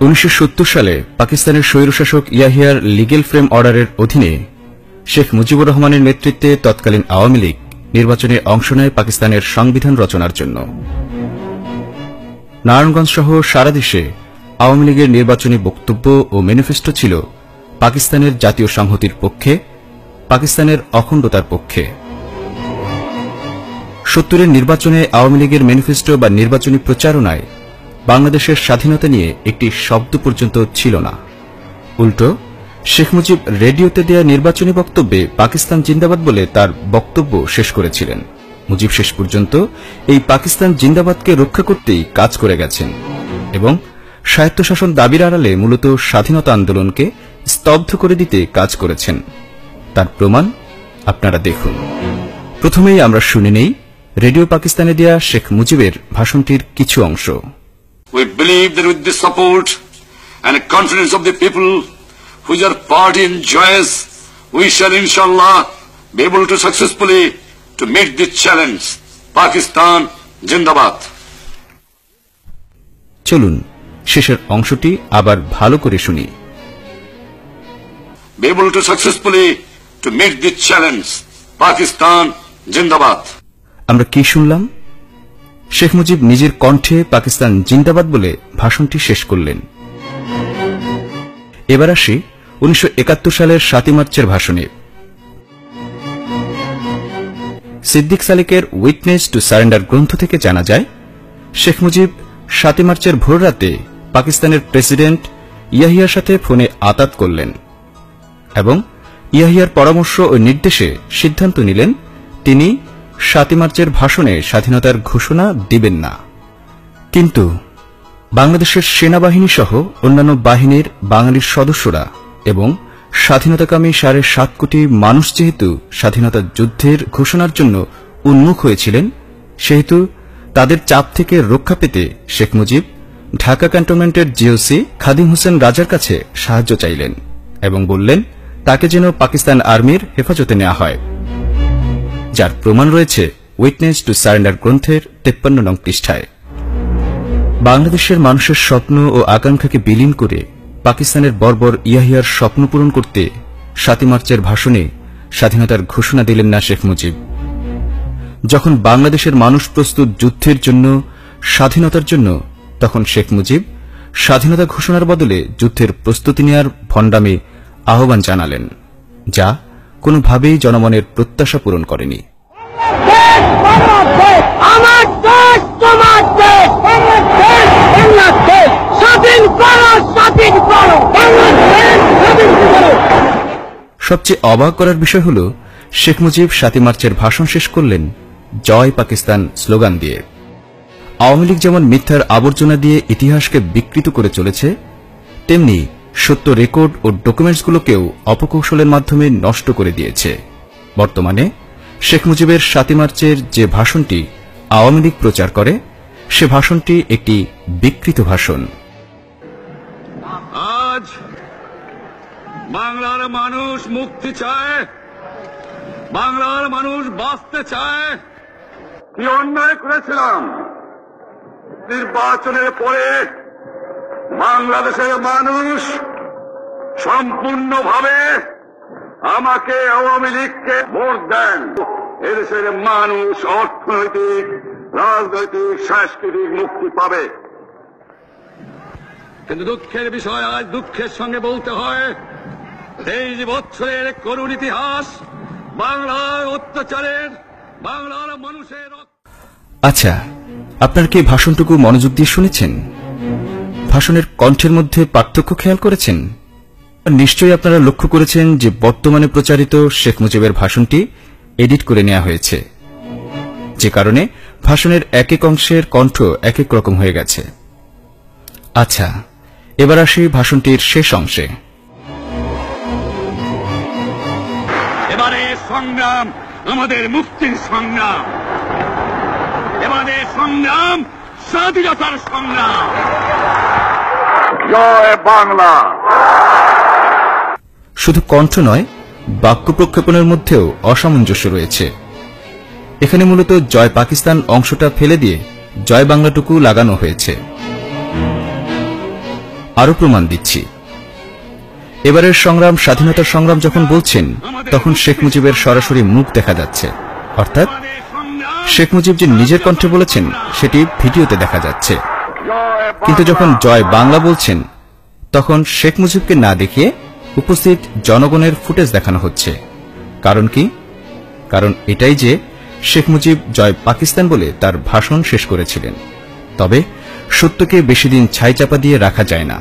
1970 সালে পাকিস্তানের স্বৈরশাসক ইয়াহিয়ার legal frame অর্ডারের অধীনে শেখ মুজিবুর রহমানের নেতৃত্বে তৎকালীন আওয়ামী লীগ নির্বাচনে অংশ নেয় পাকিস্তানের সংবিধান রচনার জন্য। নারায়ণগঞ্জ সহ সারা দেশে আওয়ামী লীগের নির্বাচনী বক্তব্য ও ম্যানিফেস্টো ছিল পাকিস্তানের জাতীয় সংহতির পক্ষে, পাকিস্তানের অখণ্ডতার পক্ষে। 70-এর নির্বাচনে আওয়ামী লীগের ম্যানিফেস্টো বা নির্বাচনী প্রচারণায় বাংলাদেশের স্বাধীনতা নিয়ে একটি শব্দ পর্যন্ত ছিল না। উল্টো শেখ মুজিব রেডিওতে দেয়া নির্বাচনী বক্তব্যে পাকিস্তান জিন্দাবাদ বলে তার বক্তব্য শেষ করেছিলেন। মুজিব শেষ পর্যন্ত এই পাকিস্তান জিন্দাবাদকে রক্ষা করতেই কাজ করে গেছেন এবং স্বায়ত্তশাসন দাবির আড়ালে মূলত স্বাধীনতা আন্দোলনকে স্তব্ধ করে দিতে কাজ করেছেন। তার প্রমাণ আপনারা দেখুন। প্রথমেই আমরা শুনে নেই রেডিও পাকিস্তানে দেয়া শেখ মুজিবের ভাষণটির কিছু অংশ। We believe that with the support and confidence of the people which our party enjoys, we shall inshallah be able to successfully to meet this challenge. Pakistan Jindabad. চলুন শেষের অংশটি আবার ভালো করে শুনি। Be able to successfully to meet this challenge. Pakistan Jindabad. আমরা কি শুনলাম? শেখ মুজিব নিজের কণ্ঠে পাকিস্তান জিন্দাবাদ বলে ভাষণটি শেষ করলেন। এবার আসি 1971 সালের 7 মার্চের ভাষণে। সিদ্দিক সালিকের উইটনেস টু সারেন্ডার গ্রন্থ থেকে জানা যায়, শেখ মুজিব 7 মার্চের ভোররাতে পাকিস্তানের প্রেসিডেন্ট ইয়াহিয়ার সাথে ফোনে আতাত করলেন এবং ইয়াহিয়ার পরামর্শ ও নির্দেশে সিদ্ধান্ত নিলেন তিনি 7 মার্চের ভাষণে স্বাধীনতার ঘোষণা দিবেন না। কিন্তু বাংলাদেশের সেনাবাহিনী সহ অন্যান্য বাহিনীর বাঙালির সদস্যরা এবং স্বাধীনতাকামী 7.5 কোটি মানুষ যেহেতু স্বাধীনতা যুদ্ধের ঘোষণার জন্য উন্মুখ হয়েছিলেন, সেহেতু তাদের চাপ থেকে রক্ষা পেতে শেখ মুজিব ঢাকা ক্যান্টনমেন্টের জিওসি খাদিম হোসেন রাজার কাছে সাহায্য চাইলেন এবং বললেন তাকে যেন পাকিস্তান আর্মির হেফাজতে নেওয়া হয়, যার প্রমাণ রয়েছে উইটনেস টু সারেন্ডার গ্রন্থের 53 নং পৃষ্ঠায়। বাংলাদেশের মানুষের স্বপ্ন ও আকাঙ্ক্ষাকে বিলীন করে পাকিস্তানের বর্বর ইয়াহিয়ার স্বপ্ন পূরণ করতে 7 মার্চের ভাষণে স্বাধীনতার ঘোষণা দিলেন না শেখ মুজিব। যখন বাংলাদেশের মানুষ প্রস্তুত যুদ্ধের জন্য, স্বাধীনতার জন্য, তখন শেখ মুজিব স্বাধীনতা ঘোষণার বদলে যুদ্ধের প্রস্তুতি নেওয়ার ভণ্ডামি আহ্বান জানালেন, যা কোনোভাবেই জনমনের প্রত্যাশা পূরণ করেনি। সবচেয়ে অবাক করার বিষয় হল শেখ মুজিব 7 মার্চের ভাষণ শেষ করলেন জয় পাকিস্তান স্লোগান দিয়ে। আওয়ামী লীগ যেমন মিথ্যার আবর্জনা দিয়ে ইতিহাসকে বিকৃত করে চলেছে, তেমনি সত্য রেকর্ড ও ডকুমেন্টসগুলোকেও অপকৌশলের মাধ্যমে নষ্ট করে দিয়েছে। বর্তমানে শেখ মুজিবের 7 মার্চের যে ভাষণটি আওয়ামী লীগ প্রচার করে, সে ভাষণটি একটি বিকৃত ভাষণ। আজ বাংলার মানুষ মুক্তি চায়, বাংলার মানুষ বাঁচতে চায়। কি অন্যায় করেছিলাম নির্বাচনের পরে বাংলাদেশের মানুষ সম্পূর্ণভাবে আমাকে আওয়ামী লীগকে ভোট দেন। এদেশের মানুষ অর্থনৈতিক, রাজনৈতিক, সাংস্কৃতিক মুক্তি পাবে। কিন্তু দুঃখের বিষয়, আজ দুঃখের সঙ্গে বলতে হয় 23 বছরের করুণ ইতিহাস বাংলার অত্যাচারের, বাংলার মানুষের। আচ্ছা, আপনার কি ভাষণটুকু মনোযোগ দিয়ে শুনেছেন? ভাষণের কণ্ঠের মধ্যে পার্থক্য খেয়াল করেছেন? নিশ্চয়ই আপনারা লক্ষ্য করেছেন যে বর্তমানে প্রচারিত শেখ মুজিবের ভাষণটি এডিট করে নেওয়া হয়েছে, যে কারণে ভাষণের এক এক অংশের কণ্ঠ এক এক রকম হয়ে গেছে। আচ্ছা, এবার আসি ভাষণটির শেষ অংশে। এবারে সংগ্রাম আমাদের মুক্তির সংগ্রাম, এবারে সংগ্রাম স্বাধীনতার সংগ্রাম। জয় বাংলা। শুধু কণ্ঠ নয়, বাক্য প্রক্ষেপণের মধ্যেও অসামঞ্জস্য রয়েছে। এখানে মূলত জয় পাকিস্তান অংশটা ফেলে দিয়ে জয় বাংলাটুকু লাগানো হয়েছে। আরো প্রমাণ দিচ্ছি। এবারের সংগ্রাম স্বাধীনতার সংগ্রাম যখন বলছেন, তখন শেখ মুজিবের সরাসরি মুখ দেখা যাচ্ছে, অর্থাৎ শেখ মুজিব যে নিজের কণ্ঠে বলেছেন সেটি ভিডিওতে দেখা যাচ্ছে। কিন্তু যখন জয় বাংলা বলছেন, তখন শেখ মুজিবকে না দেখিয়ে উপস্থিত জনগণের ফুটেজ দেখানো হচ্ছে। কারণ কি? কারণ এটাই যে শেখ মুজিব জয় পাকিস্তান বলে তার ভাষণ শেষ করেছিলেন। তবে সত্যকে বেশি দিন ছাই চাপা দিয়ে রাখা যায় না।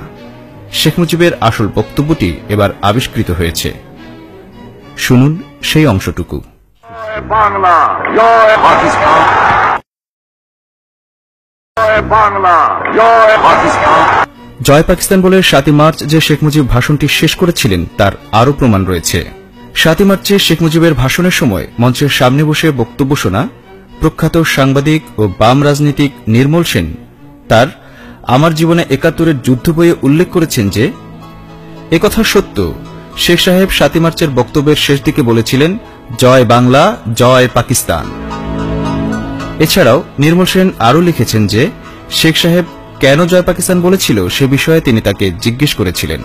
শেখ মুজিবের আসল বক্তব্যটি এবার আবিষ্কৃত হয়েছে। শুনুন সেই অংশটুকু। বাংলা, জয় পাকিস্তান, জয় বাংলা, জয় পাকিস্তান। জয় পাকিস্তান বলে 7 মার্চ যে শেখ মুজিব ভাষণটি শেষ করেছিলেন তার আরও প্রমাণ রয়েছে। 7 মার্চে শেখ মুজিবের ভাষণের সময় মঞ্চের সামনে বসে বক্তব্য শোনা প্রখ্যাত সাংবাদিক ও বাম রাজনীতিক নির্মল সেন তার আমার জীবনে ৭১-এর যুদ্ধ বইয়ে উল্লেখ করেছেন যে একথা সত্য, শেখ সাহেব 7 মার্চের বক্তব্যের শেষ দিকে বলেছিলেন, জয় বাংলা, জয় পাকিস্তান। এছাড়াও নির্মল সেন আরও লিখেছেন যে শেখ সাহেব কেন জয় পাকিস্তান বলেছিল সে বিষয়ে তিনি তাকে জিজ্ঞেস করেছিলেন।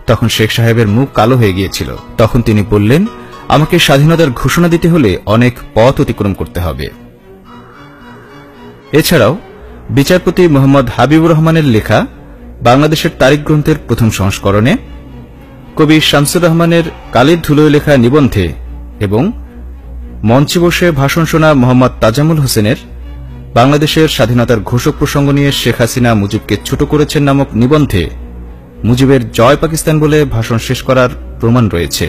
তখন শেখ সাহেবের মুখ কালো হয়ে গিয়েছিল। তখন তিনি বললেন, আমাকে স্বাধীনতার ঘোষণা দিতে হলে অনেক পথ অতিক্রম করতে হবে। এছাড়াও বিচারপতি মোহাম্মদ হাবিবুর রহমানের লেখা বাংলাদেশের তারিখ গ্রন্থের প্রথম সংস্করণে, কবি শামসুর রহমানের কালির ধুলোয় লেখা নিবন্ধে এবং মঞ্চে বসে ভাষণ শোনা মোহাম্মদ তাজামুল হোসেনের বাংলাদেশের স্বাধীনতার ঘোষক প্রসঙ্গ নিয়ে শেখ হাসিনা মুজিবকে ছোট করেছেন নামক নিবন্ধে মুজিবের জয় পাকিস্তান বলে ভাষণ শেষ করার প্রমাণ রয়েছে।